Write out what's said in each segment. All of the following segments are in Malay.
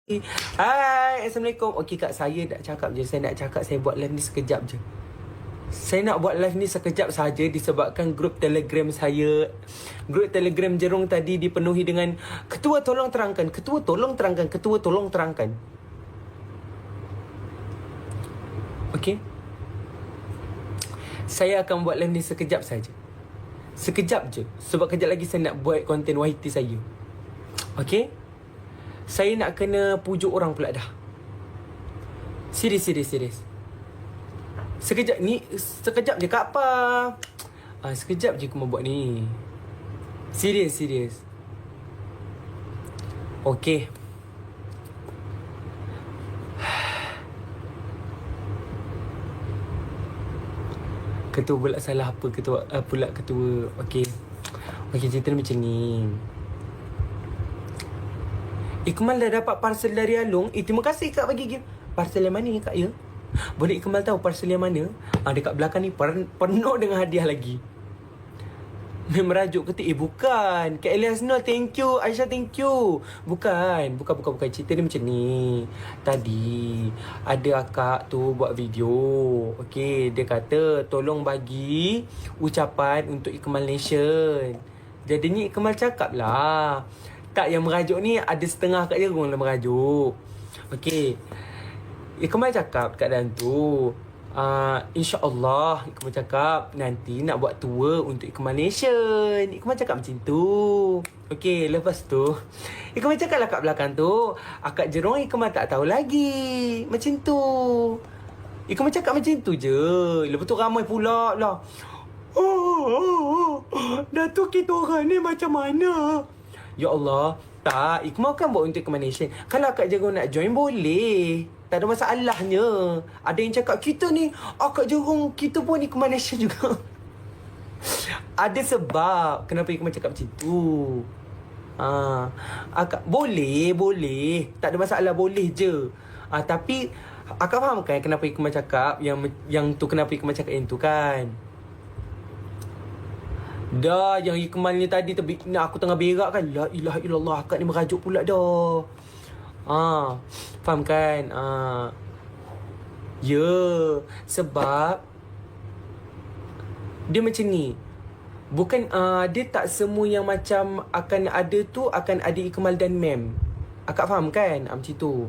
Hai, Assalamualaikum. Okey Kak, saya nak cakap je. Saya nak cakap saya buat live ni sekejap je. Saya nak buat live ni sekejap saja disebabkan grup Telegram saya, grup Telegram Jerung tadi dipenuhi dengan ketua tolong terangkan, ketua tolong terangkan, ketua tolong terangkan. Okey. Saya akan buat live ni sekejap saja. Sekejap je. Sebab kejap lagi saya nak buat konten YT saya. Okey. Saya nak kena pujuk orang pula dah. Serius. Sekejap ni, sekejap je Kak apa? Sekejap je aku mau buat ni. Serius. Okey. Ketua pula salah apa ketua pula ketua. Okey, cerita macam ni. Ikmal dah dapat parcel dari Along. Terima kasih Kak bagi gift. Parcel yang mana ni Kak ya? Boleh Ikmal tahu parcel yang mana? Dekat belakang ni penuh dengan hadiah lagi. Merajuk ketik. Bukan. Kak Elias no, thank you. Aisyah, thank you. Bukan. Cerita dia macam ni. Tadi ada akak tu buat video. Okey, dia kata tolong bagi ucapan untuk Ikmal Nation. Jadinya Ikmal cakap lah. Tak, yang merajuk ni ada setengah kat Jerung lah merajuk. Okey, Ikmal cakap kat dalam tu, InsyaAllah Ikmal cakap nanti nak buat tour untuk Ikmal Nation. Ikmal cakap macam tu. Okey, lepas tu Ikmal cakap lah kat belakang tu, akak Jerung Ikmal tak tahu lagi. Macam tu Ikmal cakap macam tu je. Lepas tu ramai pula lah, Datuk kita orang ni macam mana? Ya Allah, tak, Ikmal kan buat untuk Ikmal Nation. Kalau Kak Jerung nak join boleh, tak ada masalahnya. Ada yang cakap kita ni Kak Jerung, kita pun Ikmal Nation juga. Ada sebab kenapa Ikmal cakap macam tu. Akak boleh, tak ada masalah, boleh je. Tapi akak faham kan kenapa Ikmal cakap yang tu, kenapa Ikmal cakap yang tu kan. Dah, yang Ikmal ni tadi aku tengah berak kan, la ilaha illallah, akak ni merajuk pula dah. Faham kan? Ya, sebab dia macam ni. Bukan dia tak semua yang macam akan ada tu akan ada Ikmal dan Mem. Akak faham kan? Macam tu.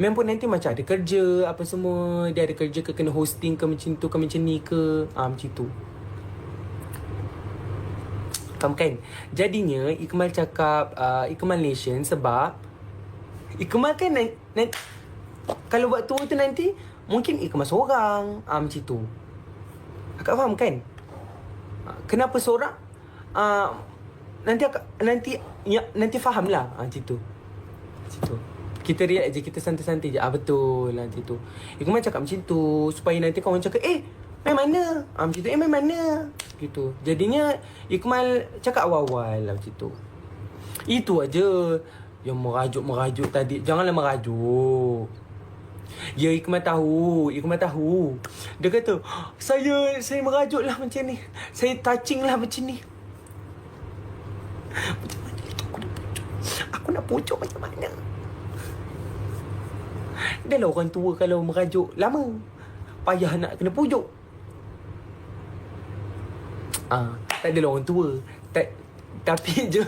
Mem pun nanti macam ada kerja apa semua, dia ada kerja ke, kena hosting ke macam tu ke macam ni ke, macam tu. Faham kan? Jadinya Ikmal cakap Ikmal Nation sebab Ikmal kan kalau buat tour tu nanti mungkin Ikmal seorang, macam tu. Akak faham kan? Kenapa seorang? Nanti faham lah, macam tu. Kita react je, kita santai-santai je. Betul lah, macam tu. Ikmal cakap macam tu supaya nanti kawan cakap main mana? Macam tu. Main mana? Gitu. Jadinya Ikmal cakap awal-awal lah macam tu. Itu aja. Yang merajuk tadi, janganlah merajuk. Ya, Ikmal tahu. Dia kata, saya merajuk lah macam ni, saya touching lah macam ni. Macam mana aku nak pujuk macam mana? Dah lah orang tua kalau merajuk lama, payah nak kena pujuk. Tak adalah orang tua. Tapi je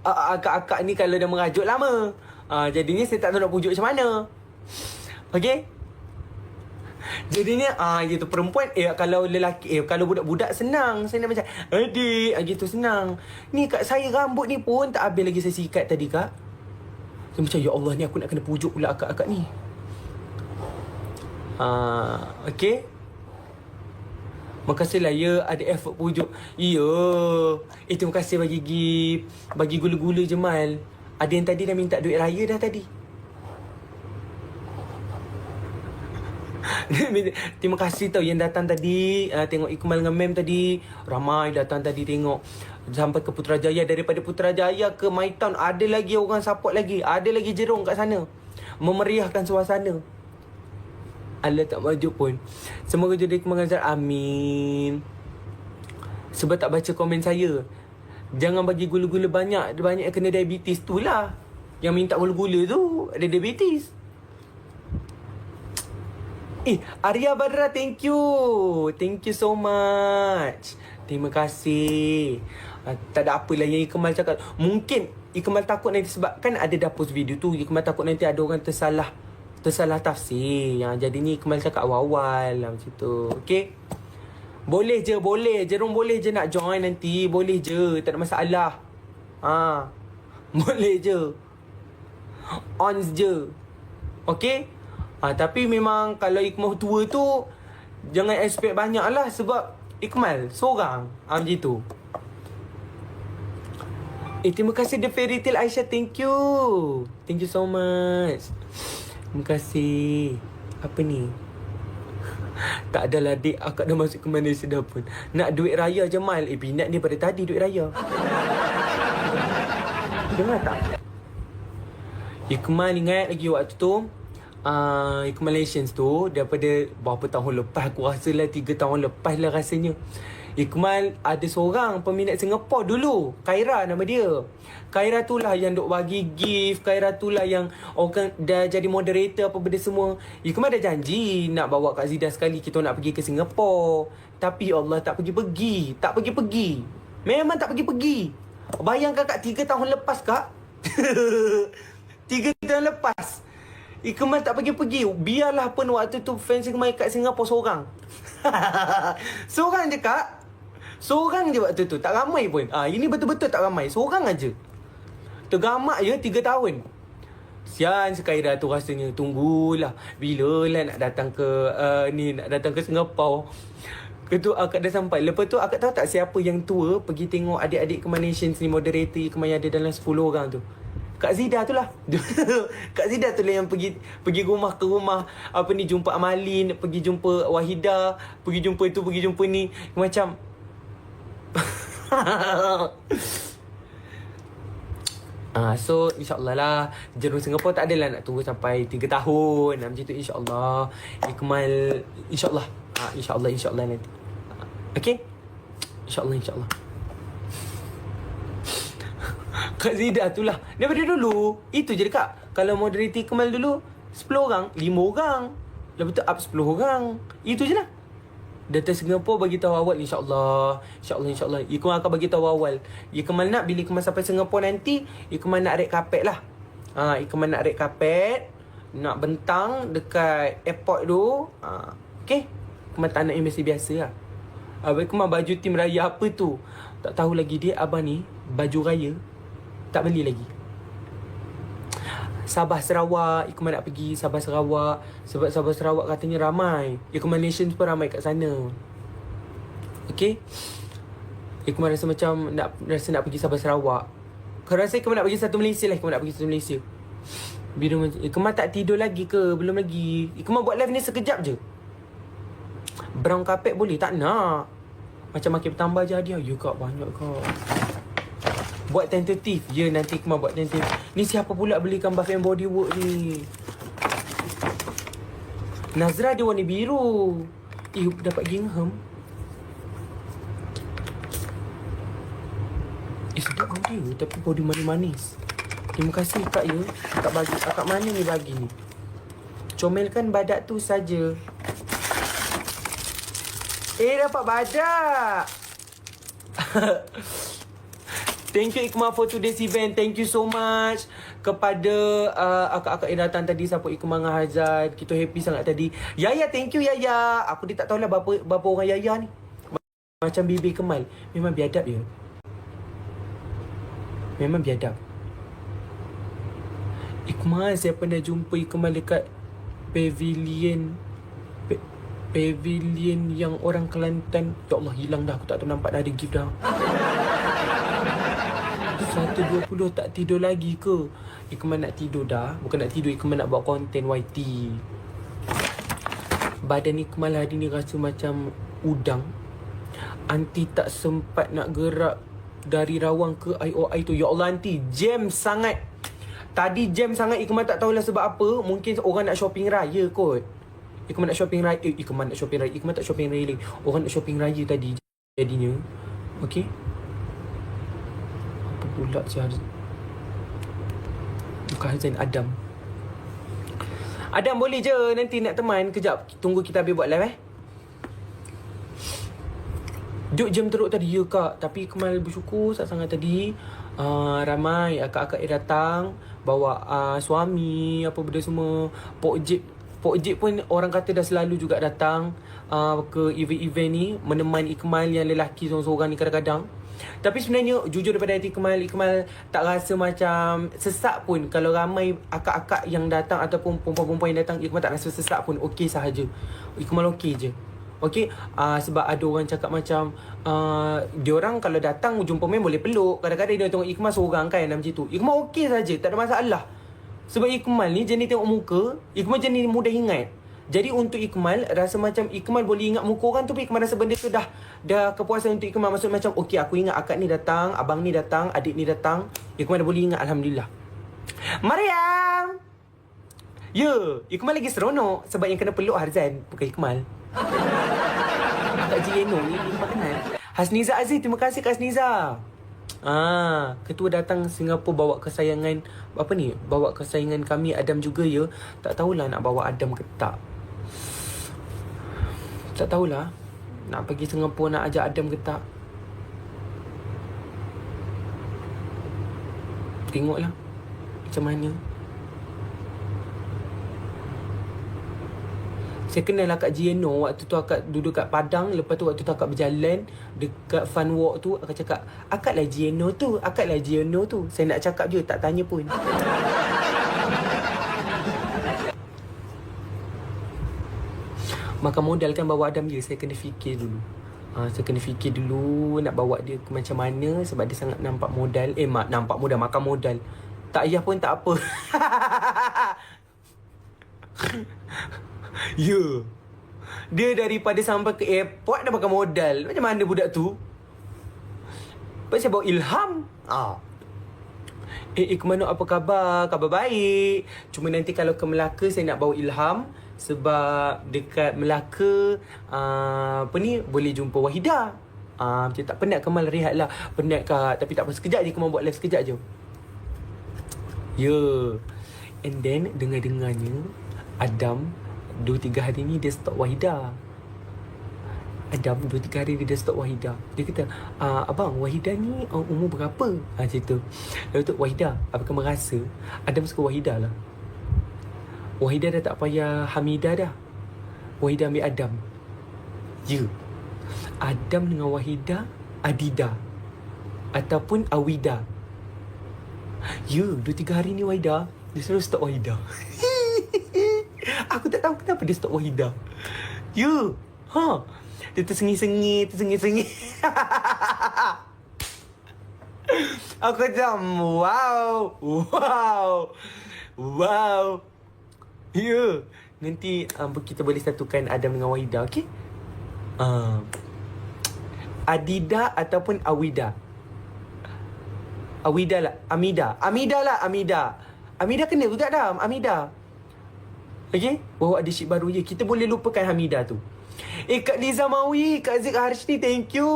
akak-akak ni kalau dah merajuk lama, jadinya saya tak tahu nak pujuk macam mana. Okey? Jadinya gitu, perempuan kalau lelaki kalau budak-budak senang. Saya nak macam adik gitu, senang. Ni Kak, saya rambut ni pun tak habis lagi saya sikat tadi Kak. Saya macam ya Allah, ni aku nak kena pujuk pula akak-akak ni. Okey. Makasihlah ya ada effort pujuk. Ya. Terima kasih bagi gift, bagi gula-gula Jemal. Ada yang tadi dah minta duit raya dah tadi. Terima kasih tau yang datang tadi, tengok Ikmal dengan Mem tadi. Ramai datang tadi tengok. Sampai ke Putrajaya, daripada Putrajaya ke My Town ada lagi orang support lagi. Ada lagi Jerung kat sana memeriahkan suasana. Allah tak maju pun. Semoga jadi mengajar. Amin. Sebab tak baca komen saya. Jangan bagi gula-gula banyak. Banyak kena diabetes tu lah. Yang minta gula-gula tu ada diabetes. Arya Badra, thank you. Thank you so much. Terima kasih. Tak ada apalah yang Ikmal cakap. Mungkin Ikmal takut nanti sebab kan ada dah post video tu. Ikmal takut nanti ada orang tersalah tafsir. Yang jadinya Ikmal cakap awal-awal lah macam tu. Okay? Boleh je. Jerung boleh je nak join nanti. Boleh je. Tak ada masalah. Boleh je. On je. Okay? Tapi memang kalau Ikmal tua tu jangan expect banyak lah. Sebab Ikmal seorang. Macam tu. Terima kasih The Fairy Tale Aisyah. Thank you. Thank you so much. Terima kasih. Apa ni? Tak adalah dik. Akak dah masuk ke Malaysia dah pun. Nak duit raya Jamal. Pinat dia pada tadi duit raya. Dengar tak? Ikmal ingat lagi waktu tu. Ikmal Malaysians tu daripada berapa tahun lepas. Aku rasa lah 3 tahun lepas lah rasanya. Ikmal ada seorang peminat Singapura dulu. Khaira nama dia. Khaira tu lah yang duk bagi gift. Khaira tu lah yang orang dah jadi moderator apa benda semua. Ikmal dah janji nak bawa Kak Zida sekali kita nak pergi ke Singapura. Tapi Allah tak pergi-pergi. Tak pergi-pergi. Memang tak pergi-pergi. Bayangkan Kak 3 tahun lepas Kak. 3 tahun lepas Ikmal tak pergi-pergi. Biarlah pun waktu tu fans Ikmal kat Singapura seorang. Seorang je Kak. Seorang je waktu tu. Tak ramai pun. Ini betul-betul tak ramai. Seorang aja. Tergamak je 3 tahun. Sian Khaira tu rasanya. Tunggulah. Bila lah nak datang ke nak datang ke Singapura. Ketua akak dah sampai. Lepas tu akak tahu tak siapa yang tua pergi tengok adik-adik ke Malaysian ni moderator Ikmal yang ada dalam 10 orang tu. Kak Zida tu lah. Kak Zida tu lah yang pergi rumah ke rumah. Apa ni, jumpa Amalin, pergi jumpa Wahida, pergi jumpa tu, pergi jumpa ni. Macam so insyaAllah lah Jerung Singapura tak adalah nak tunggu sampai 3 tahun macam tu insyaAllah. Ikmal insyaAllah insyaAllah nanti. Okay? InsyaAllah Kak Zida tu lah. Daripada dulu itu je dekat. Kalau moderator Ikmal dulu 10 orang 5 orang. Lepas tu up 10 orang. Itu je lah. Datang Singapura bagi tahu awal insyaAllah. InsyaAllah Ikmal akan bagi tahu awal. Ikmal nak bila Ikmal sampai Singapura nanti, Ikmal nak red carpet lah. Ikmal nak red carpet, nak bentang dekat airport tu. Okay. Ikmal tak nak yang biasa-biasa lah. Ikmal baju tim raya apa tu tak tahu lagi. Dia abang ni baju raya tak beli lagi. Sabah Sarawak, Ikmal nak pergi Sabah Sarawak. Sebab Sabah Sarawak katanya ramai. Ikmal Malaysian pun ramai kat sana. Okay. Ikmal rasa macam nak pergi Sabah Sarawak. Kau rasa Ikmal nak pergi satu Malaysia lah. Ikmal nak pergi satu Malaysia. Bila Ikmal tak tidur lagi ke? Belum lagi. Ikmal buat live ni sekejap je. Brown carpet boleh? Tak nak. Macam makin bertambah je hadiah. Ya kak, banyak kak. Buat tentatif. Ya, nanti Ikmal buat tentatif. Ni siapa pula belikan Bath and Body Works ni? Nazra dia warna biru. Dapat gingham. Sedap body dia. Tapi body manis-manis. Terima kasih kak ya. Akak bagi. Akak mana ni bagi ni? Comelkan badak tu saja. Dapat badak. Thank you Ikmal for today's event. Thank you so much kepada akak-akak yang datang tadi support Ikmal dengan Hazard. Kita happy sangat tadi. Yaya, thank you Yaya. Aku dia tak tahulah berapa orang Yaya ni. Macam bibi Kemal. Memang biadab ya. Memang biadab. Ikmal, saya pernah jumpa Ikmal dekat pavilion yang orang Kelantan. Ya Allah, hilang dah. Aku tak tahu nampak dah ada gift dah. 1.20 tak tidur lagi ke? Ikmal nak tidur dah. Bukan nak tidur, Ikmal nak buat konten YT. Badan Ikmal hari ni rasa macam udang. Aunty tak sempat nak gerak dari rawang ke IOI tu. Ya Allah aunty, jam sangat. Tadi jam sangat. Ikmal tak tahulah sebab apa. Mungkin orang nak shopping raya kot. Ikmal nak shopping raya. Ikmal tak shopping raya. Orang nak shopping raya tadi jadinya. Okay. Pula si harus Bukan Harzan, Adam. Adam boleh je nanti nak teman. Kejap, tunggu kita habis buat live Duk jam teruk tadi ya kak. Tapi Ikmal bersyukur sangat tadi. Ramai akak-akak yang datang bawa suami apa benda semua. Pok Jip pun orang kata dah selalu juga datang ke event-event ni, menemani Ikmal yang lelaki seorang-seorang ni kadang-kadang. Tapi sebenarnya jujur daripada hati Ikmal tak rasa macam sesak pun. Kalau ramai akak-akak yang datang ataupun perempuan-perempuan yang datang, Ikmal tak rasa sesak pun. Okey sahaja. Ikmal okey je. Okey, sebab ada orang cakap macam diorang kalau datang jumpa main boleh peluk. Kadang-kadang dia tengok Ikmal seorang kan macam tu. Ikmal okey saja, tak ada masalah. Sebab Ikmal ni jenis tengok muka, Ikmal jenis mudah ingat. Jadi untuk Ikmal, rasa macam Ikmal boleh ingat muka orang tu, Ikmal rasa benda tu dah kepuasan untuk Ikmal. Maksud macam okey, aku ingat akak ni datang, abang ni datang, adik ni datang. Ikmal dah boleh ingat, alhamdulillah. Mariam. Ya, Ikmal lagi seronok sebab yang kena peluk Harzan, bukan Ikmal. Kak Jeno ni Ikmal kenal. Hasniza Aziz, terima kasih Kak Hasniza. Ketua datang Singapura bawa kesayangan apa ni? Bawa kesayangan kami Adam juga ya. Tak tahulah nak bawa Adam ke tak. Tak tahulah nak pergi Singapura nak ajak Adam ke tak. Tengoklah macam mana. Saya kenal lah Kak Giano. Waktu tu akak duduk kat Padang. Lepas tu waktu tu akak berjalan dekat Fun Walk tu, akak cakap, akak lah Giano tu, akak lah Giano tu. Saya nak cakap je, tak tanya pun. Makan modal kan bawa Adam je. Saya kena fikir dulu. Saya kena fikir dulu nak bawa dia ke macam mana. Sebab dia sangat nampak modal. Nampak modal, makan modal. Tak payah pun tak apa. Ya. Dia daripada sampai ke airport dah makan modal. Macam mana budak tu? Lepas saya bawa Ilham. Ikmano apa khabar? Khabar baik. Cuma nanti kalau ke Melaka saya nak bawa Ilham. Sebab dekat Melaka apa ni, boleh jumpa Wahida. Macam tak penat Kemal, rehat lah. Penat Kak. Tapi tak apa, sekejap je Kemal buat live sekejap je. Ya. And then dengar-dengarnya Adam 2-3 hari ni dia stok Wahida. Adam 2-3 hari ni dia stok Wahida. Dia kata, abang, Wahida ni umur berapa? Macam tu. Lepas tu, Wahida, apakah merasa Adam suka Wahida lah. Wahida dah tak payah Hamidah dah. Wahida ambil Adam. Ya. Adam dengan Wahida Adida ataupun Awida. Ya, 2-3 hari ni Wahida dia selalu stok Wahida. Aku tak tahu kenapa dia stok Wahida. Ya. Dia tersengih-sengih. Aku macam wow. Ya. Nanti kita boleh satukan Adam dengan Wahida, okey? Adida ataupun Awida. Awida lah. Amida lah. Amida kena juga dah. Amida. Okay? Bawa ada ship baru je. Kita boleh lupakan Hamida tu. Kak Liza Mawi, Kak Zik Harshni, thank you.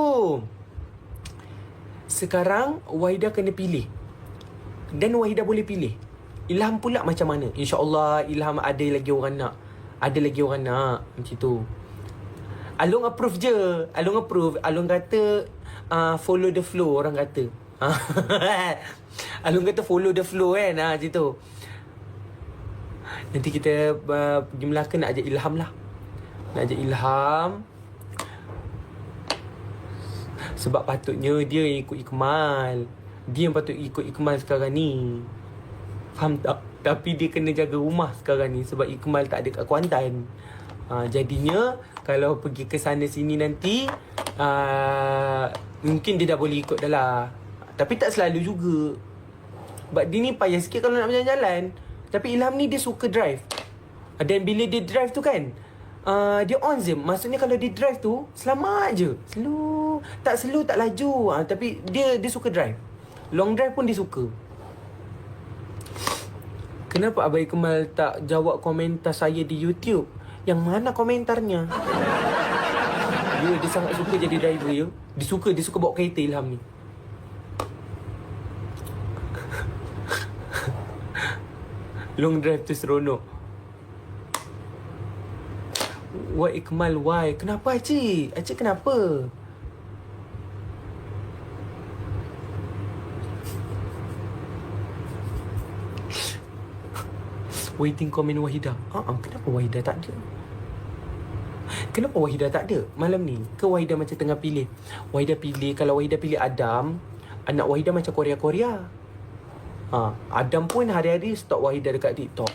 Sekarang Wahida kena pilih. Dan Wahida boleh pilih. Ilham pula macam mana? InsyaAllah Ilham ada lagi orang nak. Macam tu. Alung approve je. Alung kata follow the flow, orang kata. Alung kata follow the flow kan. Macam tu. Nanti kita pergi Melaka nak ajak Ilham lah. Sebab patutnya dia yang ikut Ikmal. Dia yang patut ikut Ikmal sekarang ni. Faham tak? Tapi dia kena jaga rumah sekarang ni. Sebab Ikmal tak ada kat Kuantan. Jadinya kalau pergi ke sana sini nanti mungkin dia dah boleh ikut dah lah. Tapi tak selalu juga. Sebab dia ni payah sikit kalau nak berjalan-jalan. Tapi Ilham ni dia suka drive. Dan bila dia drive tu kan, dia on zim. Maksudnya kalau dia drive tu selamat je. Slow, tak laju. Tapi dia suka drive. Long drive pun dia suka. Kenapa Abai Kemal tak jawab komentar saya di YouTube? Yang mana komentarnya? Dia sangat suka jadi driver ya. Dia suka bawa kereta Ilham ni. Long drive tu seronok. Why Ikmal, why? Kenapa Acik? Acik kenapa? Waiting komen Wahidah. Kenapa Wahidah tak ada? Kenapa Wahidah tak ada malam ni? Ke Wahidah macam tengah pilih? Wahidah pilih, kalau Wahidah pilih Adam, anak Wahidah macam Korea-Korea. Adam pun hari-hari stok Wahidah dekat TikTok.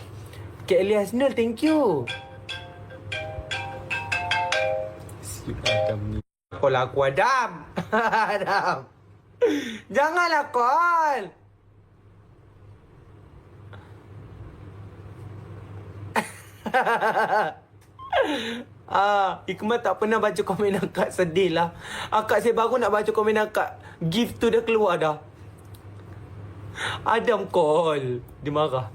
Kak Elias Nur, thank you. Si Adam ni. Call aku Adam. Adam. Janganlah call. Hikmat tak pernah baca komen akak, sedih lah. Akak saya baru nak baca komen akak, gift tu dah keluar dah. Adam call. Dia marah.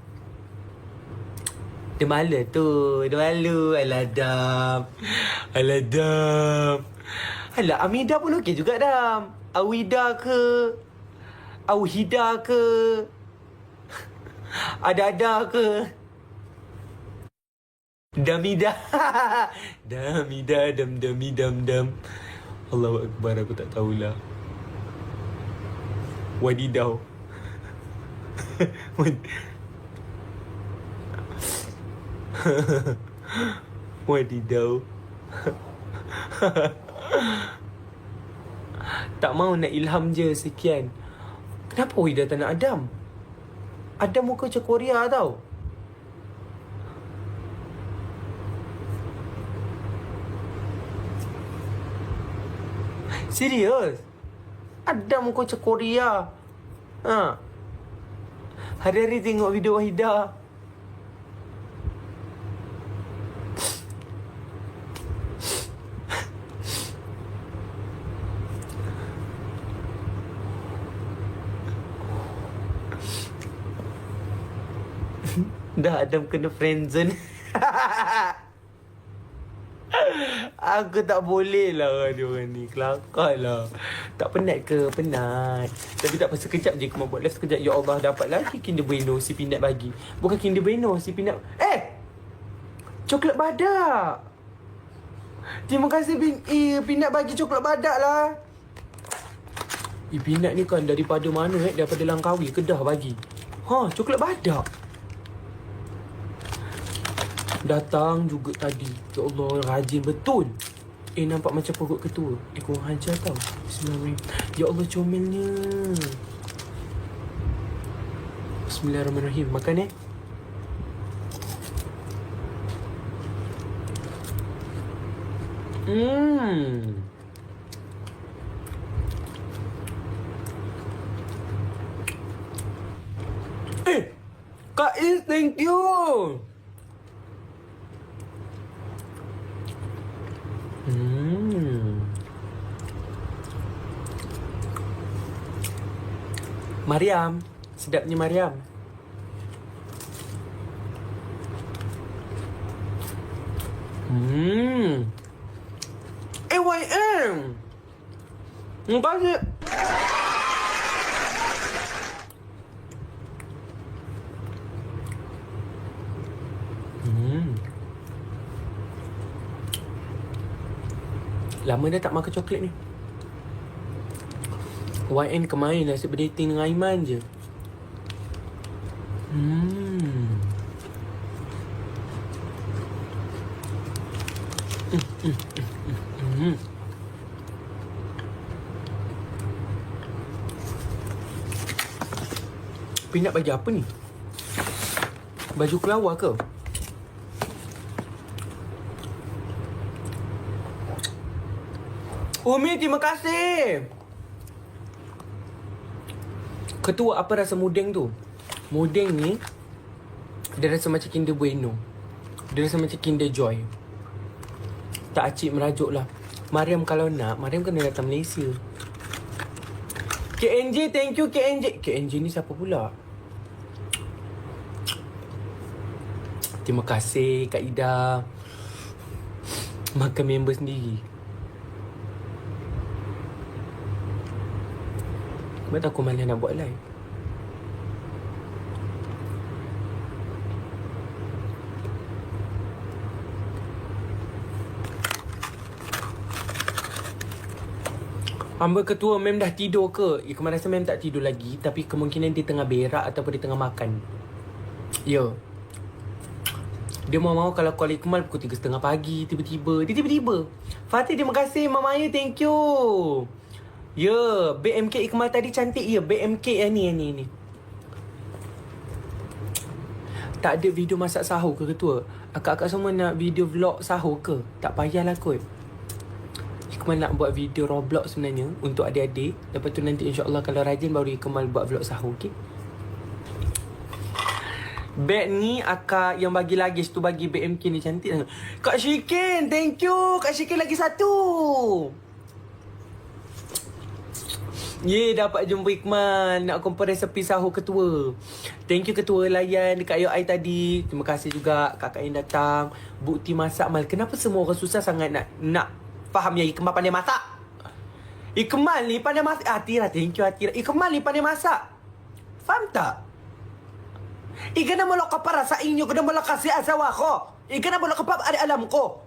Dia malu tu. Dia malu. Alah Adam. Alah Adam. Alah Amida pun okey juga Adam. Awida ke, Awhida ke, Ada-ada ke, Damida. Damida dam dami dam dam. Allahu Akbar, aku tak tahulah. Wadidau. Wadidau. Tak mau nak ilham je sekian. Kenapa Wida tak nak Adam? Adam muka macam Korea tau. Serius? Adam muka macam Korea. Hari-hari tengok video Wahidah. Dah Adam kena friendzone. Aku tak boleh lah dia orang ni. Kelakar lah. Tak penat ke? Penat. Tapi tak apa, sekejap je aku mau buat live sekejap. Ya Allah, dapat lagi Kinder Bueno si Pinat bagi. Bukan Kinder Bueno, si Pinat. Coklat badak. Terima kasih Pinat bagi coklat badak lah. Pinat ni kan daripada mana daripada Langkawi, Kedah bagi. Coklat badak. Datang juga tadi. Ya Allah, rajin betul. Nampak macam perut ketua. Kurang hajar tau. Bismillahirrahmanirrahim. Ya Allah, comelnya. Bismillahirrahmanirrahim. Makan Kak Is, thank you. Mariam, sedapnya Mariam. AYM. Terima kasih. Lama dah tak makan coklat ni. YN kemarin asyik berdating dengan Aiman je. Pinat bagi apa ni? Baju kelawar ke? Umi, terima kasih. Ketua, apa rasa mudeng tu? Mudeng ni dia rasa macam Kinder Bueno. Dia rasa macam Kinder Joy. Tak acik merajuk lah. Mariam kalau nak, Mariam kena datang Malaysia. KNJ, thank you KNJ. KNJ ni siapa pula? Terima kasih Kak Ida. Makan member sendiri. Sebab aku malas nak buat live. Hamba ketua mem dah tidur ke? Ikmal rasa mem tak tidur lagi. Tapi kemungkinan dia tengah berak ataupun dia tengah makan. Ya. Dia mau kalau call Ikmal pukul 3.30 pagi. Tiba-tiba. Dia tiba-tiba. Fatih, terima kasih. Mama Ayu, thank you. Ya. BMK Ikmal tadi cantik. Ya. BMK yang ni. Tak ada video masak sahur ke ketua? Akak-akak semua nak video vlog sahur ke? Tak payahlah kot. Ikmal nak buat video Roblox sebenarnya untuk adik-adik. Lepas tu nanti insyaAllah kalau rajin baru Ikmal buat vlog sahur, okay? Bag ni akak yang bagi lagi tu bagi BMK ni cantik sangat. Kak Syikin, thank you. Kak Syikin lagi satu. Dapat jumpa Ikmal. Nak compare resepi sahur ketua. Thank you ketua layan dekat AI tadi. Terima kasih juga kakak yang datang. Bukti masak Mal. Kenapa semua orang susah sangat nak faham yang Ikmal pandai masak? Ikmal ni pandai masak. Atira, thank you Atira. Ikmal ni pandai masak. Faham tak? Ika na mula ka para sa inyo. Ika na mula kasi asawa ko. Ika na mula ka pa ari alam ko.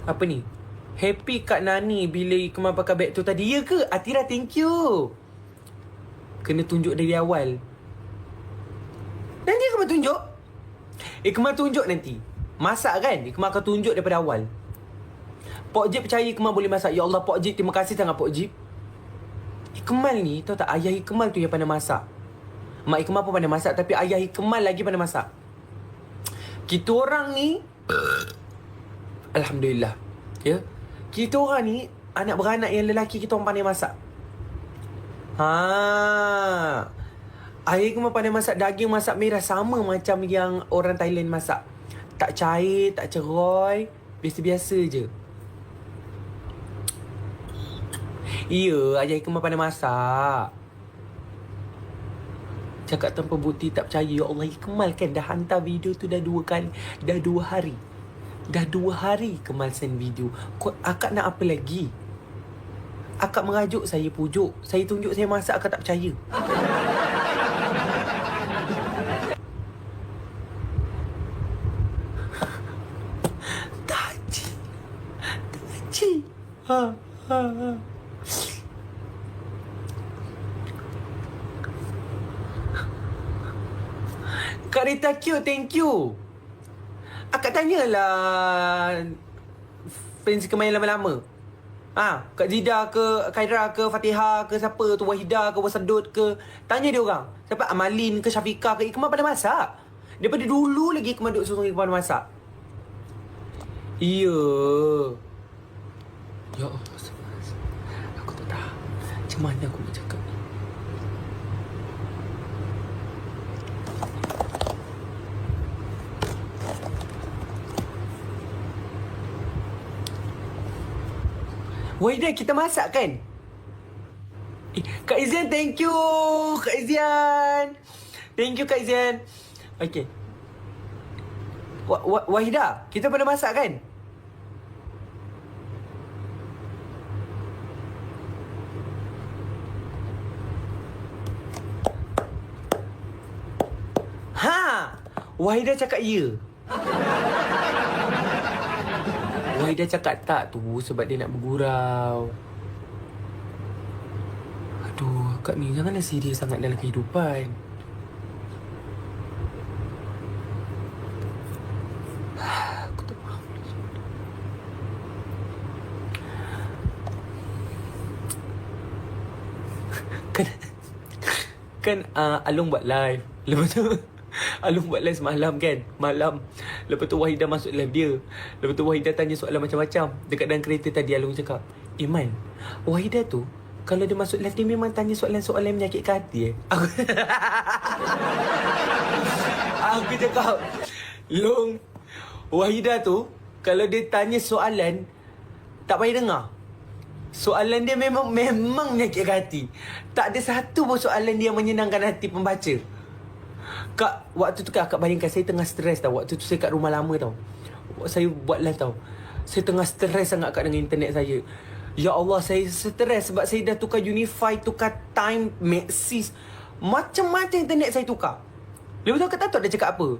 Apa ni? Happy Kak Nani bila Ikmal pakai beg tu tadi. Ya ke? Atira, thank you. Kena tunjuk dari awal. Nanti Ikmal tunjuk. Ikmal tunjuk nanti. Masak kan? Ikmal akan tunjuk daripada awal. Pok Jip percaya Ikmal boleh masak. Ya Allah, Pok Jip, terima kasih sangat Pok Jip. Ikmal ni, tahu tak? Ayah Ikmal tu yang pandai masak. Mak Ikmal pun pandai masak. Tapi ayah Ikmal lagi pandai masak. Kita orang ni Alhamdulillah. Ya. Kita orang ni anak beranak yang lelaki kita orang pandai masak. Ayah Ikmal pandai masak daging masak merah sama macam yang orang Thailand masak. Tak cair, tak ceroy, biasa-biasa je. Ya, ayah Ikmal pandai masak. Cakap tanpa bukti tak percaya. Ya Allah, Ikmal kan dah hantar video tu dah 2 kali. Dah 2 hari. Dah 2 hari Ikmal send video. Akak nak apa lagi? Akak merajuk saya pujuk. Saya tunjuk saya masak, akak tak percaya. Taji. Ha. Kak Rita cute, thank you. Akak tanyalah fans Ikmal yang lama-lama. Kak Zida ke, Khaira ke, Fatihah ke, siapa tu, Wahidah ke, Wasadut ke. Tanya dia orang. Siapa Amalin ke, Syafiqah ke. Ikmal pandai masak. Daripada dulu lagi Ikmal duduk sorang Ikmal pandai masak. Ya. Ya Allah, aku tak tahu macam mana aku nak cakap ni. Wahidah, kita masak kan? Kak Izian, thank you. Kak Izian. Thank you Kak Izian. Okay. Wahidah, kita pernah masak kan? Wahidah cakap ya. Wahidah cakap tak tu sebab dia nak bergurau. Aduh, akak ni janganlah serius sangat dalam kehidupan. Aku tak faham. Kan Alung buat live. Lepas tu Alung buat live semalam kan. Malam. Lepas tu Wahidah masuk live dia. Lepas tu Wahidah tanya soalan macam-macam. Dekat dalam kereta tadi Alung cakap, Man, Wahidah tu kalau dia masuk live dia memang tanya soalan-soalan menyakitkan hati Aku cakap, Long, Wahidah tu kalau dia tanya soalan tak payah dengar. Soalan dia memang menyakitkan hati. Tak ada satu pun soalan dia yang menyenangkan hati pembaca. Kak, waktu tu akak bayangkan saya tengah stres tau. Waktu tu saya kat rumah lama tau. Saya buat live tau. Saya tengah stres sangat kat dengan internet saya. Ya Allah, saya stres sebab saya dah tukar Unify, tukar Time, Maxis. Macam-macam internet saya tukar. Lepas tu akak tahu tak dia cakap apa?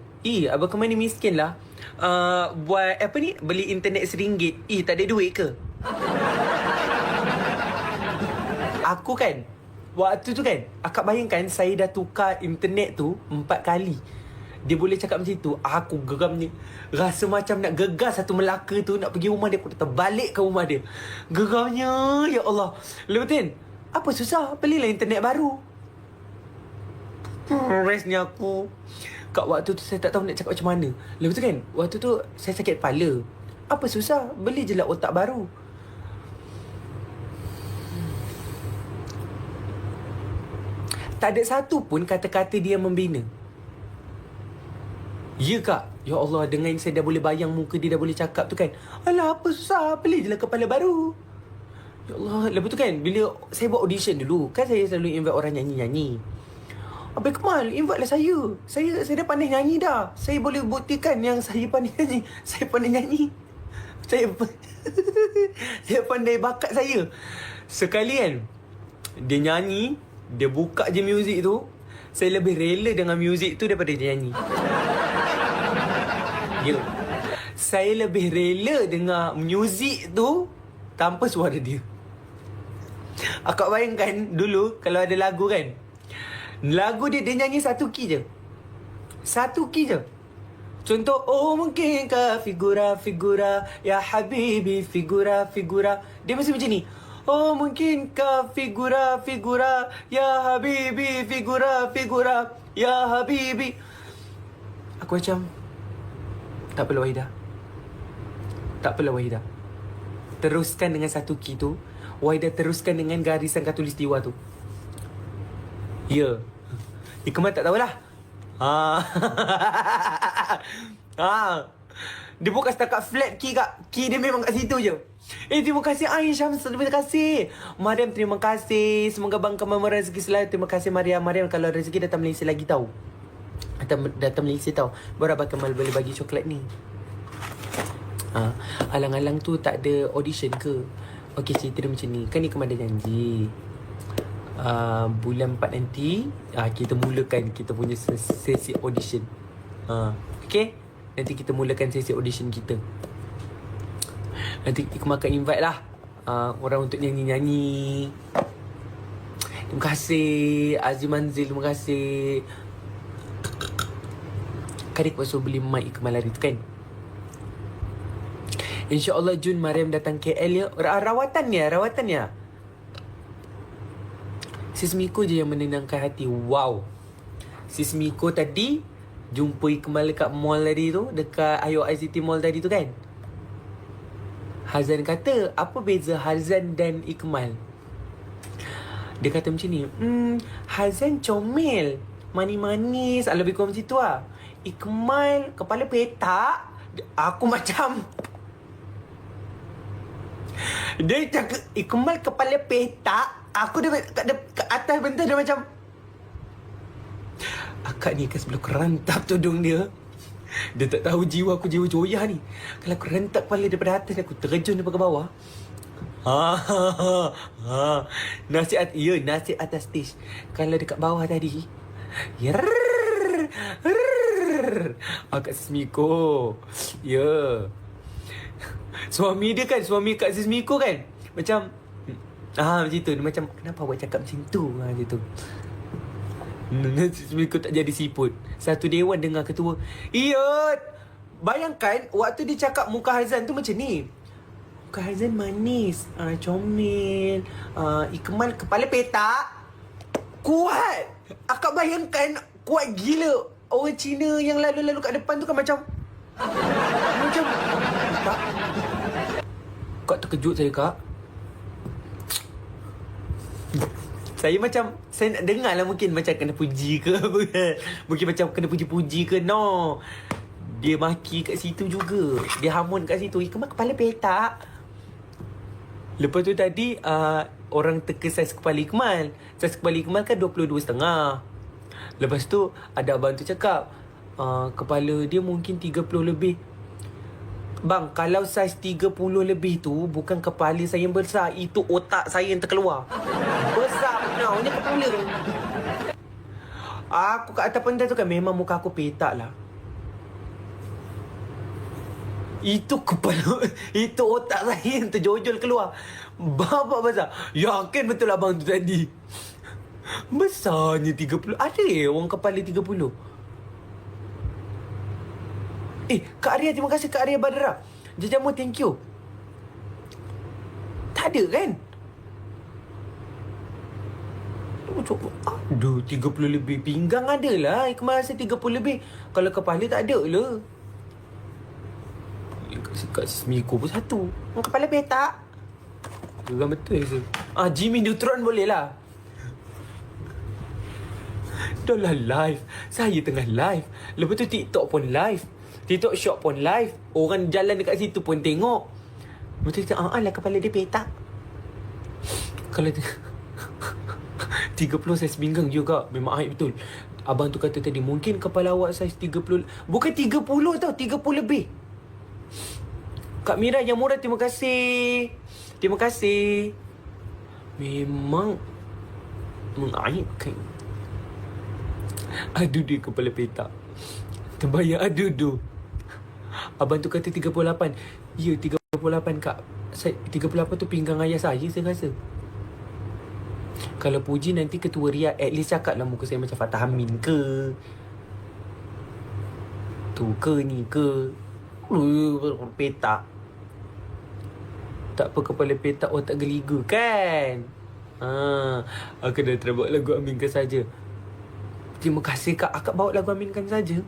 Abang Kemal ni miskin lah. Buat apa ni? Beli internet RM1. Tak ada duit ke? Aku kan, waktu tu kan, akak bayangkan saya dah tukar internet tu 4 kali. Dia boleh cakap macam tu. Aku geram ni. Rasa macam nak gegar satu Melaka tu, nak pergi rumah dia. Aku datang balik ke rumah dia. Geramnya, ya Allah. Lepas tu kan, apa susah? Belilah internet baru. Restnya aku. Kat waktu tu saya tak tahu nak cakap macam mana. Lepas tu kan, waktu tu saya sakit kepala. Apa susah? Beli je lah otak baru. Tak ada satu pun kata-kata dia membina. Ya kak? Ya Allah, dengan saya dah boleh bayang muka dia, dah boleh cakap tu kan. Alah, apa susah? Beli je lah kepala baru. Ya Allah. Lepas tu kan, bila saya buat audition dulu, kan saya selalu invite orang nyanyi-nyanyi. Abang Kemal, invite lah saya. Saya dah pandai nyanyi dah. Saya boleh buktikan yang saya pandai nyanyi. Saya pandai nyanyi. Saya pandai bakat saya. Sekali kan, dia nyanyi, dia buka je muzik tu, saya lebih rela dengan muzik tu daripada dia nyanyi. Ya. Saya lebih rela dengar muzik tu tanpa suara dia. Akak bayangkan dulu kalau ada lagu kan, lagu dia nyanyi satu key je. Satu key je. Contoh, oh mungkinkah figura ya habibi figura. Dia mesti macam ni. Oh mungkinkah figura ya habibi figura ya habibi. Aku macam, tak apalah Wahidah. Tak apalah Wahidah. Teruskan dengan satu key tu. Wahidah teruskan dengan garisan khatulistiwa tu. Ya. Ikmal tak tahulah. Dia bukan setakat flat key kak. Key dia memang kat situ je. Terima kasih Aisyah. Terima kasih Mariam, terima kasih. Semoga Bang Kemal rezeki selalu. Terima kasih Mariam. Kalau rezeki datang Malaysia lagi tahu. Datang Malaysia tahu, baru Abang Kemal boleh bagi coklat ni. Alang-alang tu tak ada audition ke? Okey, cerita dia macam ni. Kan ni Kemal ada janji, bulan 4 nanti kita mulakan kita punya sesi audition. Okay, nanti kita mulakan sesi audition kita. Nanti Kemal akan invite lah orang untuk nyanyi-nyanyi. Terima kasih Azim Manzil. Terima kasih. Kan dia pasal beli mic Kemal hari tu kan. InsyaAllah Jun Mariam datang KL ya. Rawatan ya. Sis Miko je yang menenangkan hati. Wow. Sis Miko tadi jumpa Ikmal dekat mall tadi tu, dekat Ayo ICT Mall tadi tu kan. Hazan kata, apa beza Hazan dan Ikmal? Dia kata macam ni, Hazan comel, manis-manis, lebih kurang macam tu lah. Ikmal kepala petak. Aku macam, dia cakap Ikmal kepala petak, aku dia kat atas bentar dia macam, akak ni kan sebelum kerantap tudung dia. Dia tak tahu jiwa aku jiwa joyah ni. Kalau aku rentak kepala daripada atas, aku terjun daripada ke bawah. Nasihat atas stage. Kalau dekat bawah tadi, Kak Sis Miko. Suami dia kan, suami Kak Sis Miko kan, macam macam tu. Dia macam, kenapa awak cakap macam tu? Macam tu. Sis Miko tak jadi siput. Satu dewan dengar ketua, bayangkan waktu dia cakap muka Hazan tu macam ni. Muka Hazan manis, comel, Ikmal kepala petak. Kuat. Akak bayangkan, kuat gila. Orang Cina yang lalu-lalu kat depan tu kan macam tak. Kak terkejut saya kak. Saya macam, saya nak dengar lah, mungkin macam kena puji ke apa kan. Mungkin macam kena puji-puji ke. No, dia maki kat situ juga. Dia hamun kat situ, Ikmal kepala petak. Lepas tu tadi orang teka saiz kepala Ikmal. Saiz kepala Ikmal kan 22.5. Lepas tu ada abang tu cakap, kepala dia mungkin 30 lebih. Bang, kalau saiz 30 lebih tu bukan kepala saya yang besar, itu otak saya yang terkeluar. Besar benarnya kepala. Aku kat atas pentas tu kan memang muka aku petak lah. Itu kepala, itu otak saya yang terjojol keluar. Babak besar. Yakin betul abang tu tadi. Besarnya 30. Ada orang kepala 30. Kak Arya, terima kasih Kak Arya Badra. Jajamu, thank you. Tak ada kan? Aduh, 30 lebih. Pinggang ada lah. Ikmal rasa 30 lebih. Kalau kepala tak ada lah. Kat Smiko pun satu. Kepala petak. Geram betul je. Jimmy Neutron boleh lah. Dah lah live. Saya tengah live. Lepas tu TikTok pun live. TikTok Shop pun live. Orang jalan dekat situ pun tengok. Lepas tu kita lah kepala dia petak. Kalau 30 saiz pinggang juga. Memang aib betul. Abang tu kata tadi, mungkin kepala awak saiz 30. Bukan 30 tau, 30 lebih. Kak Mira yang murah, terima kasih. Terima kasih. Memang mengaibkan. Aduh, dia kepala petak. Terbayang aduh. Abang tu kata 38. Ya, 38 kak. 38 tu pinggang ayah saya rasa. Kalau puji nanti ketua Riyad, at least cakap lah muka saya macam Fatah Amin ke. Tu ke ni ke. Petak. Tak apa, kepala petak otak geliga kan. Aku dah terbawa lagu aminkan saja. Terima kasih kak. Akak bawa lagu aminkan saja.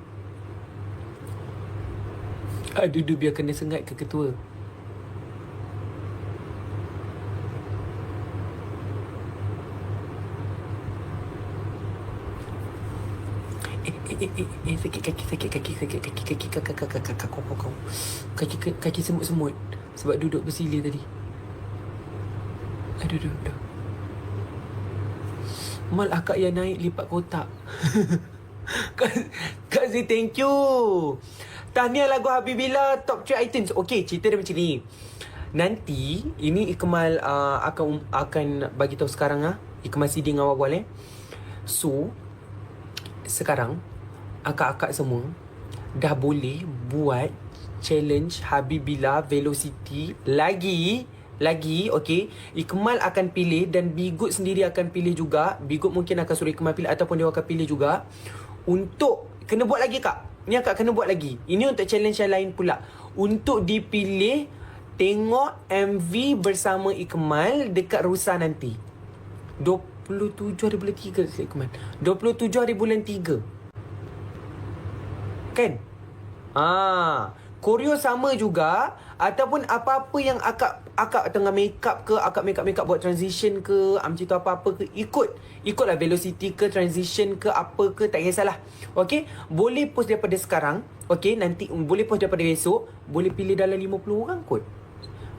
Aduh, biar kena sengat ke ketua. Sakit kaki semut-semut sebab duduk bersila tadi. Aduh. Mal akak yang naik lipat kotak. Kak Zee, thank you. Tahniah lagu Habibillah top 3 items. Okay, cerita dia macam ni. Nanti ini Ikmal akan bagi tahu sekarang Ikmal siding awal-awal So sekarang akak-akak semua dah boleh buat challenge Habibillah Velocity lagi, okay. Ikmal akan pilih dan Bigut sendiri akan pilih juga. Bigut mungkin akan suruh Ikmal pilih ataupun dia akan pilih juga. Untuk kena buat lagi kak. Ni akak kena buat lagi. Ini untuk challenge yang lain pula. Untuk dipilih tengok MV bersama Ikmal dekat Rusa nanti. 27 hari bulan 3 Ikmal. 27 hari bulan 3. Kan? Koreo sama juga. Ataupun apa-apa yang akak tengah makeup ke, akak makeup buat transition ke, macam tu apa-apa ke, ikutlah Velocity ke, transition ke, apa ke, tak kisahlah. Okay? Boleh post daripada sekarang. Okay? Nanti boleh post daripada esok. Boleh pilih dalam 50 orang kot.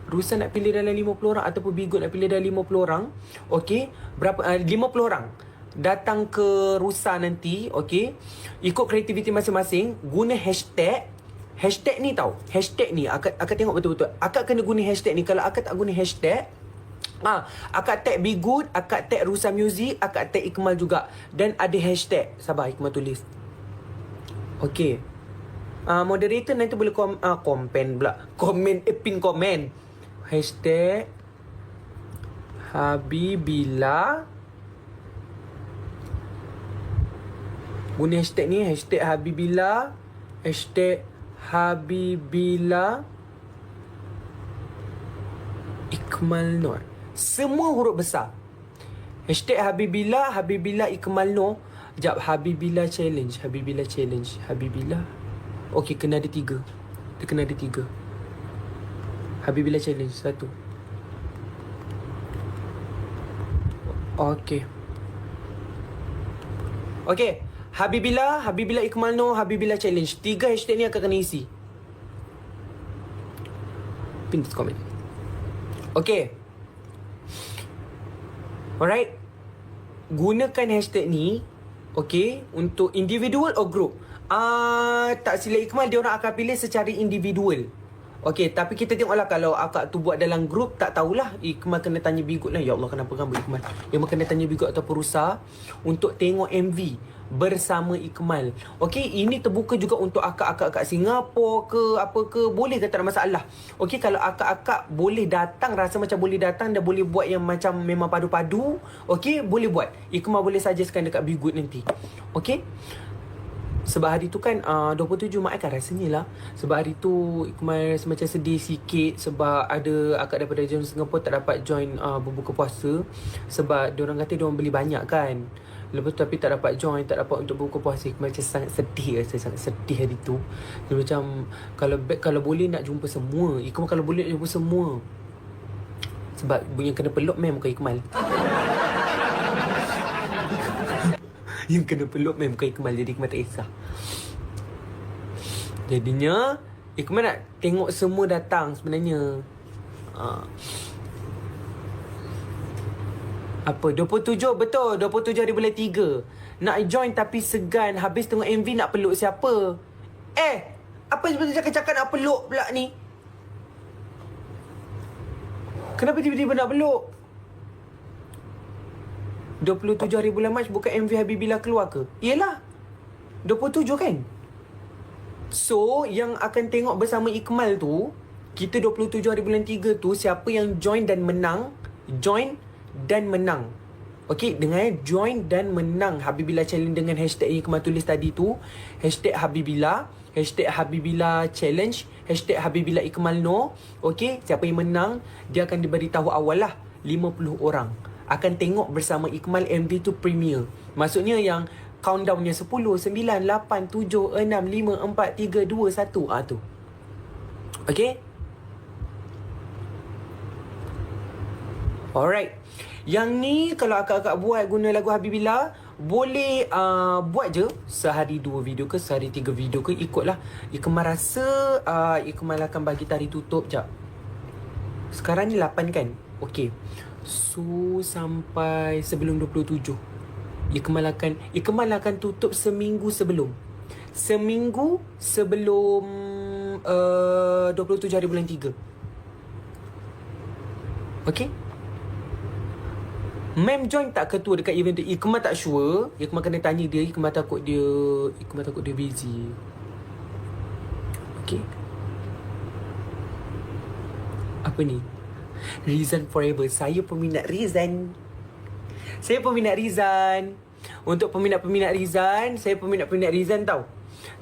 Rusa nak pilih dalam 50 orang ataupun Bigot nak pilih dalam 50 orang. Okay? Berapa? 50 orang. Datang ke Rusa nanti. Okay? Ikut kreativiti masing-masing. Guna hashtag ni tau. Hashtag ni akak tengok betul-betul. Akak kena guna hashtag ni. Kalau akak tak guna hashtag, akak tag Bigood, akak tag Rusa Music, akak tag Ikmal juga. Dan ada hashtag. Sabar, Ikmal tulis. Okay. Moderator nanti boleh pin komen. Hashtag Habibillah. Guna hashtag ni. Hashtag Habibillah. Hashtag Habibillah Ikmal Noor. Semua huruf besar. Hashtag Habibillah Ikmal Noor. Sekejap, Habibillah challenge. Habibillah. Okay, kena ada 3. Dia kena ada 3. Habibillah challenge 1. Okay. Habibillah Ikmal Noor, Habibillah challenge. 3 hashtag ni akan kena isi. Pin komen. Okay. Alright. Gunakan hashtag ni. Okay. Untuk individual or group? Tak silap Ikmal, dia orang akan pilih secara individual. Okey, tapi kita tengoklah kalau akak tu buat dalam grup, tak tahulah. Ikmal kena tanya Bigot lah. Ya Allah, kenapa gambar Ikmal? Ikmal kena tanya Bigot atau Perusa untuk tengok MV bersama Ikmal. Okey, ini terbuka juga untuk akak-akak kat Singapura ke apa ke, boleh ke, tak ada masalah. Okey, kalau akak-akak boleh datang, rasa macam boleh datang dan boleh buat yang macam memang padu-padu, okey, boleh buat. Ikmal boleh suggestkan dekat Bigot nanti. Okey? Sebab hari tu kan 27 Mac kan rasanya lah. Sebab hari tu Ikmal semacam sedih sikit sebab ada akak daripada join Singapura tak dapat join berbuka puasa. Sebab diorang kata diorang beli banyak kan. Lepas tu tapi tak dapat join, tak dapat untuk berbuka puasa. Ikmal macam sangat sedih. Saya sangat sedih hari tu. Dia macam kalau boleh nak jumpa semua. Ikmal kalau boleh nak jumpa semua. Sebab yang kena peluk mem bukan Ikmal. Yang kena peluk memang bukan Ikmal. Jadi Ikmal tak kisah. Jadinya Ikmal nak tengok semua datang sebenarnya. Apa 27? Betul, 27 hari bulan 3. Nak join tapi segan. Habis tengok MV nak peluk siapa? Apa sebetulnya cakap-cakap nak peluk pula ni? Kenapa tiba-tiba nak peluk? 27 hari bulan Mac bukan MV Habibillah keluar ke? Yelah, 27 kan? So, yang akan tengok bersama Ikmal tu, kita 27 hari bulan 3 tu, siapa yang join dan menang, join dan menang. Okey, dengan join dan menang Habibillah Challenge dengan hashtag yang Ikmal tulis tadi tu, hashtag Habibillah, hashtag Habibillah Challenge, hashtag Habibillah Ikmal No. Okey, siapa yang menang, dia akan diberitahu awal lah 50 orang akan tengok bersama Ikmal MV tu premiere. Maksudnya yang countdownnya 10, 9, 8, 7, 6, 5, 4, 3, 2, 1. Tu. Okay? Alright. Yang ni kalau akak-akak buat guna lagu Habibillah, boleh buat je sehari 2 video ke, sehari 3 video ke, ikutlah. Ikmal rasa Ikmal akan bagi tarikh tutup. Sekejap. Sekarang ni 8 kan? Okay. So sampai sebelum 27 Ikmal akan tutup seminggu sebelum 27 hari bulan 3. Okay. Mem join tak ketua dekat event tu? Ikmal tak sure. Ikmal kena tanya dia. Ikmal takut dia busy. Okay. Apa ni? Rizan forever. Saya peminat Rizan. Untuk peminat-peminat Rizan, saya peminat-peminat Rizan tau.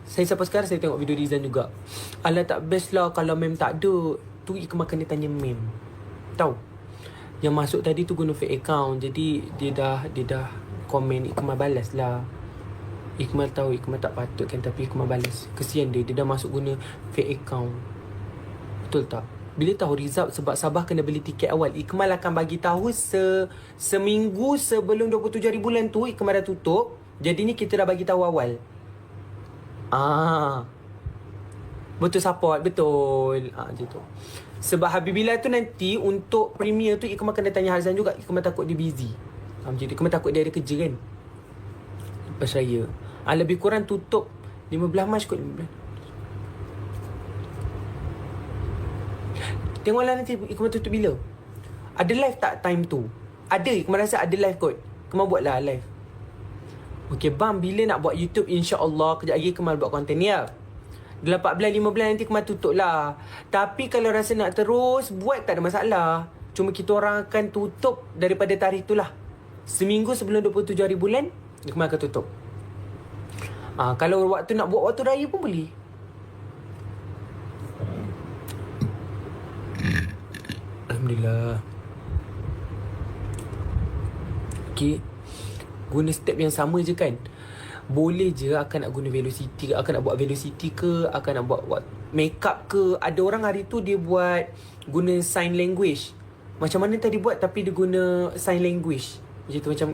Saya sampai sekarang saya tengok video Rizan juga. Alah tak best lah kalau mem tak ada. Tu Ikmal kena tanya mem. Tahu? Yang masuk tadi tu guna fake account. Jadi dia dah komen, Ikmal balas lah. Ikmal tahu Ikmal tak patut kan, tapi Ikmal balas. Kesian dia dah masuk guna fake account. Betul tak? Bila tahu result, sebab Sabah kena beli tiket awal. Ikmal akan bagi tahu seminggu sebelum 27 hari bulan tu Ikmal dah tutup. Jadi ni kita dah bagi tahu awal. Betul support, betul. Macam tu. Sebab Habibillah tu nanti untuk premier tu Ikmal kena tanya Hazan juga. Ikmal takut dia busy. Macam tu. Ikmal takut dia ada kerja kan. Lepas raya. Lebih kurang tutup 15 Mac kot. 15. Tengoklah nanti Ikmal tutup bila. Ada live tak time tu? Ada. Ikmal rasa ada live kot. Ikmal buatlah live. Okay bang, bila nak buat YouTube? InsyaAllah kejap lagi Ikmal buat konten ya. Dalam 14-15 nanti Ikmal tutup lah. Tapi kalau rasa nak terus buat, tak ada masalah. Cuma kita orang akan tutup daripada tarikh tu lah. Seminggu sebelum 27 hari bulan Ikmal akan tutup. Kalau waktu nak buat waktu raya pun boleh. Alhamdulillah. Okay. Guna step yang sama je kan. Boleh je akan nak guna velocity ke, akan nak buat velocity ke, akan nak buat makeup ke. Ada orang hari tu dia buat guna sign language. Macam mana tadi buat tapi dia guna sign language. Macam tu, macam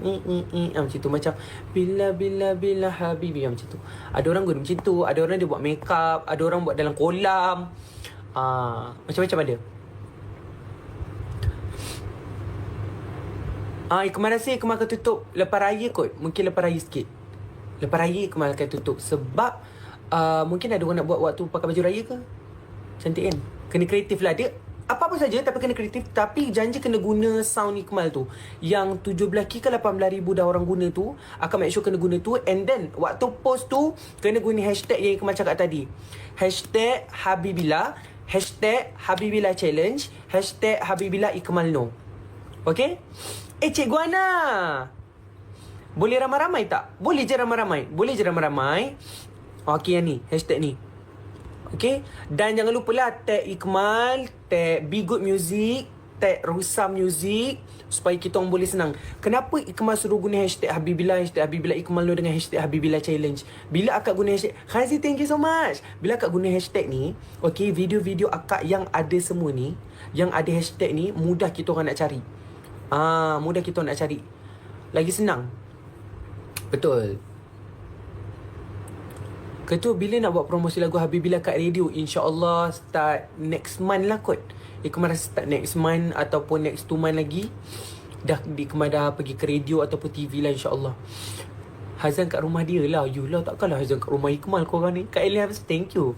macam tu, macam bila habibi, macam tu. Ada orang guna macam tu, ada orang dia buat makeup, ada orang buat dalam kolam. Macam-macam ada. Ikmal rasa Ikmal akan tutup lepas raya kot. Mungkin lepas raya sikit. Lepas raya Ikmal akan tutup. Sebab mungkin ada orang nak buat waktu pakai baju raya ke. Cantik kan? Kena kreatif lah. Dia apa-apa saja tapi kena kreatif. Tapi janji kena guna sound Ikmal tu. Yang 17K ke 18,000 dah orang guna tu. Akan make sure kena guna tu. And then waktu post tu kena guna hashtag yang Ikmal cakap tadi. Hashtag Habibillah. Hashtag Habibillah Challenge. Hashtag Habibillah Ikmal No. Okay? Cikgu Ana, boleh ramai-ramai tak? Boleh je ramai-ramai. Boleh je ramai-ramai. Okay, yang ni. Hashtag ni. Okay. Dan jangan lupa lah tag Ikmal, tag Be Good Music, tag Rusam Music, supaya kita orang boleh senang. Kenapa Ikmal suruh guna hashtag Habibillah Ikmal No dengan hashtag Habibillah Challenge? Bila akak guna hashtag, Khazi, thank you so much. Bila akak guna hashtag ni, okay, video-video akak yang ada semua ni, yang ada hashtag ni, mudah kita orang nak cari. Mudah kita nak cari. Lagi senang. Betul. Ketua, bila nak buat promosi lagu Habibillah kat radio? InsyaAllah start next month lah kot. Ikmal rasa start next month ataupun next 2 month lagi. Ikmal dah pergi ke radio ataupun TV lah, insyaAllah. Hazan kat rumah dia lah. Yulah, takkanlah Hazan kat rumah Ikmal korang ni. Kak Elias, thank you.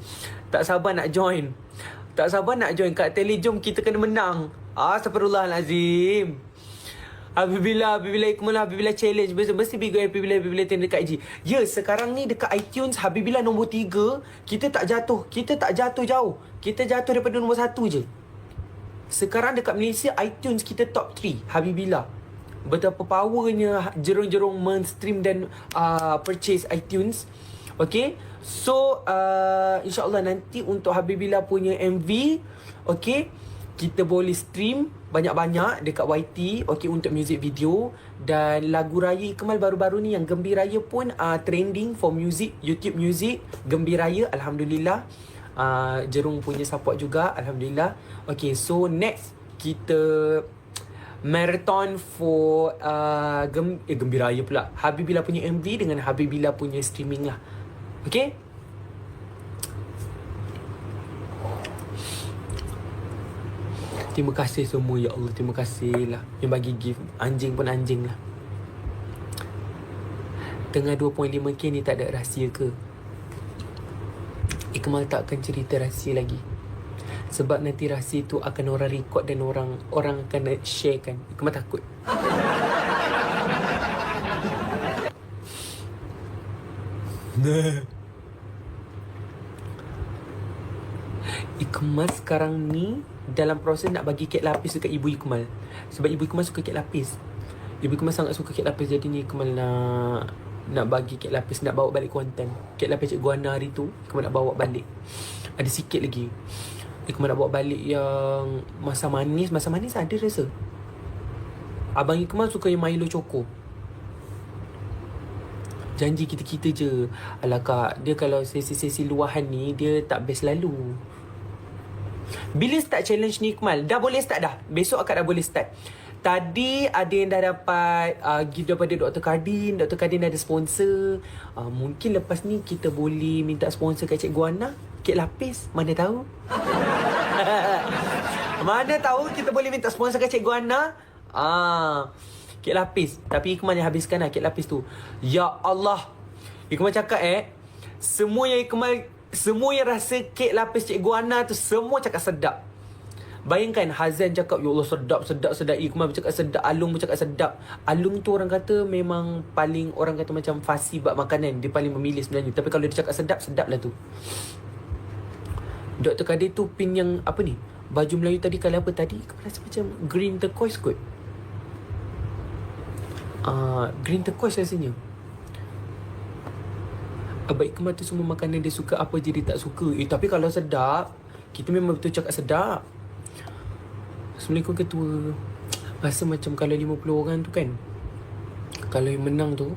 Tak sabar nak join. Tak sabar nak join. Kak Tele, jom kita kena menang. Astagfirullahalazim. Habibillah Ikmal, Habibillah Challenge. Mesti Big Habibillah Tender dekat IG. Ya, sekarang ni dekat iTunes Habibillah nombor 3. Kita tak jatuh jauh. Kita jatuh daripada nombor 1 je. Sekarang dekat Malaysia iTunes kita top 3 Habibillah. Betapa powernya jerung-jerung men-stream dan purchase iTunes. Okay. So InsyaAllah nanti untuk Habibillah punya MV, okay, kita boleh stream banyak-banyak dekat YT, okay, untuk music video. Dan lagu raya Ikmal baru-baru ni yang Gembiraya pun trending for music, YouTube Music. Gembiraya, Alhamdulillah. Jerung punya support juga, Alhamdulillah. Okay, so next kita marathon for Gembiraya pula, Habibillah punya MV dengan Habibillah punya streaming lah. Okay. Terima kasih semua, ya Allah. Terima kasih lah yang bagi gift. Anjing pun anjing lah. Tengah 2.5K ni tak ada rahsia ke? Ikmal tak akan cerita rahsia lagi. Sebab nanti rahsia tu akan orang record dan orang akan share kan. Ikmal takut. Ikmal sekarang ni dalam proses nak bagi kek lapis dekat ibu Ikmal. Sebab ibu Ikmal suka kek lapis. Ibu Ikmal sangat suka kek lapis. Jadi ni Ikmal nak bagi kek lapis, nak bawa balik Kuantan. Kek lapis Cikgu Ana hari tu Ikmal nak bawa balik. Ada sikit lagi. Ikmal nak bawa balik yang masa manis. Masa manis ada rasa. Abang Ikmal suka yang Milo Choco. Janji kita-kita je. Alah kak, dia kalau sesi-sesi luahan ni dia tak best lalu. Bila start challenge ni Ikmal? Dah boleh start dah. Besok akak dah boleh start. Tadi ada yang dah dapat gift daripada Dr. Kadin. Dr. Kadin ada sponsor. Mungkin lepas ni kita boleh minta sponsor kat Cikgu Ana. Kek lapis. Mana tahu. Mana tahu kita boleh minta sponsor kat Cikgu Ana. Kek lapis. Tapi Ikmal yang habiskan lah kek lapis tu. Ya Allah. Ikmal cakap semua yang rasa kek lapis Cikgu Ana tu semua cakap sedap. Bayangkan Hazan cakap, ya Allah, sedap. Ikmal cakap sedap. Alung pun cakap sedap. Alung tu orang kata memang paling, orang kata macam fasi buat makanan. Dia paling memilih sebenarnya. Tapi kalau dia cakap sedap, sedap lah tu. Dr. Kadir tu pin yang apa ni? Baju Melayu tadi kalau apa tadi? Ikmal rasa macam green turquoise kot. Green turquoise rasanya. Abang Ikmal tu semua makanan dia suka, apa je dia tak suka. Tapi kalau sedap, kita memang betul cakap sedap. Assalamualaikum ketua. Rasa macam kalau 50 orang tu kan, kalau yang menang tu,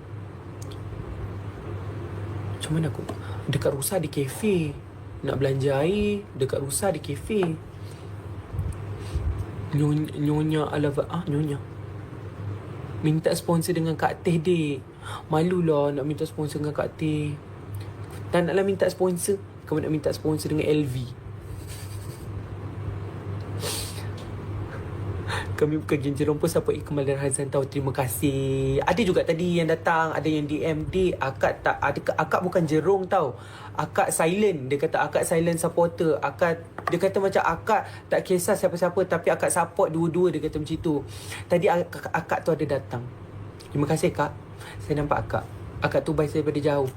macam mana aku? Dekat Rusa ada kafe. Nak belanja air, dekat Rusa ada kafe. Nyonya Nyonya minta sponsor dengan Kak Teh, dek. Malulah nak minta sponsor dengan Kak Teh. Tak naklah minta sponsor. Kamu nak minta sponsor dengan LV. Kami bukan geng Jerong pun support Ikmal dan Hazan tahu. Terima kasih. Ada juga tadi yang datang, ada yang DM, "Dik, akak tak ada, akak bukan Jerong tau. Akak silent." Dia kata akak silent supporter. Dia kata macam akak tak kisah siapa-siapa tapi akak support dua-dua, dia kata macam tu. Tadi akak tu ada datang. Terima kasih kak. Saya nampak akak. Akak tu baik saya daripada jauh.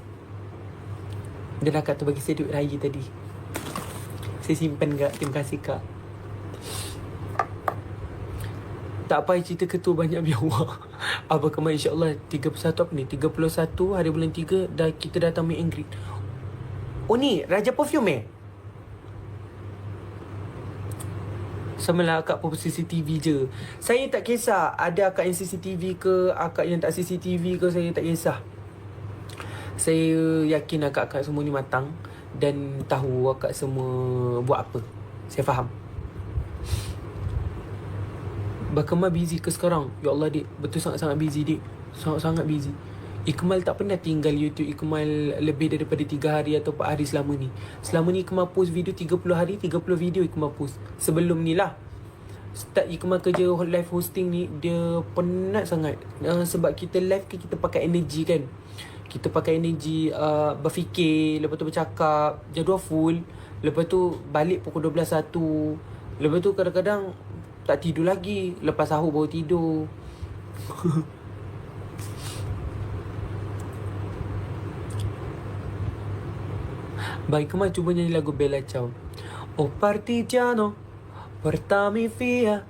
Dan akak tu bagi saya duit raya tadi. Saya simpan kak. Terima kasih kak. Tak payah cerita ketua banyak biar awak. Abang Kamal insyaAllah 31 apa ni? 31 hari bulan 3 dah kita datang meet and greet. Oh ni Raja Perfume Samalah akak pun CCTV je. Saya tak kisah ada akak yang CCTV ke, akak yang tak CCTV ke, saya tak kisah. Saya yakin akak-akak semua ni matang dan tahu akak semua buat apa. Saya faham. Bakal busy ke sekarang? Ya Allah dik, betul sangat-sangat busy dik. Sangat-sangat busy. Ikmal tak pernah tinggal YouTube Ikmal lebih daripada 3 hari atau 4 hari selama ni. Selama ni Ikmal post video 30 hari, 30 video Ikmal post. Sebelum ni lah. Start Ikmal kerja live hosting ni, dia penat sangat. Sebab kita live ke kita pakai energy kan. Kita pakai energy berfikir, lepas tu bercakap, jadual full. Lepas tu balik pukul 12.1. Lepas tu kadang-kadang tak tidur lagi. Lepas sahur baru tidur. Baik, Kemal cuba nyanyi lagu Bella Ciao. Oh partigiano, portami via.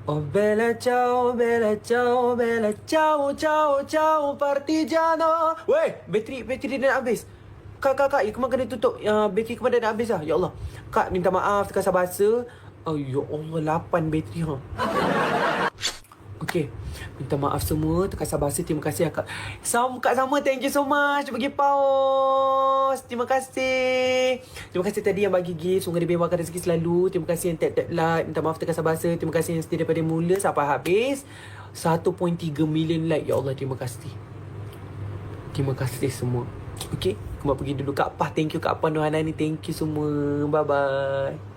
Oh Bella Ciao, Bella Ciao, Bella Ciao, Ciao, Ciao, partigiano. Weh, bateri dah nak habis. Kak, Kemal kena tutup. Bateri Kemal dah nak habis lah. Ya Allah. Kak, minta maaf terkasar bahasa. Oh ya Allah, 8 bateri ha. Okay, minta maaf semua terkasar bahasa. Terima kasih Kak Kak Sama, thank you so much bagi paus. Terima kasih. Terima kasih tadi yang bagi gift. Semoga dibebaskan rezeki selalu. Terima kasih yang tap like. Minta maaf terkasar bahasa. Terima kasih yang setia daripada mula sampai habis. 1.3 million like. Ya Allah, terima kasih. Terima kasih semua. Okay, Kemal pergi dulu. Kak Pah, thank you. Kak Pah Nuhana ni, thank you semua. Bye bye.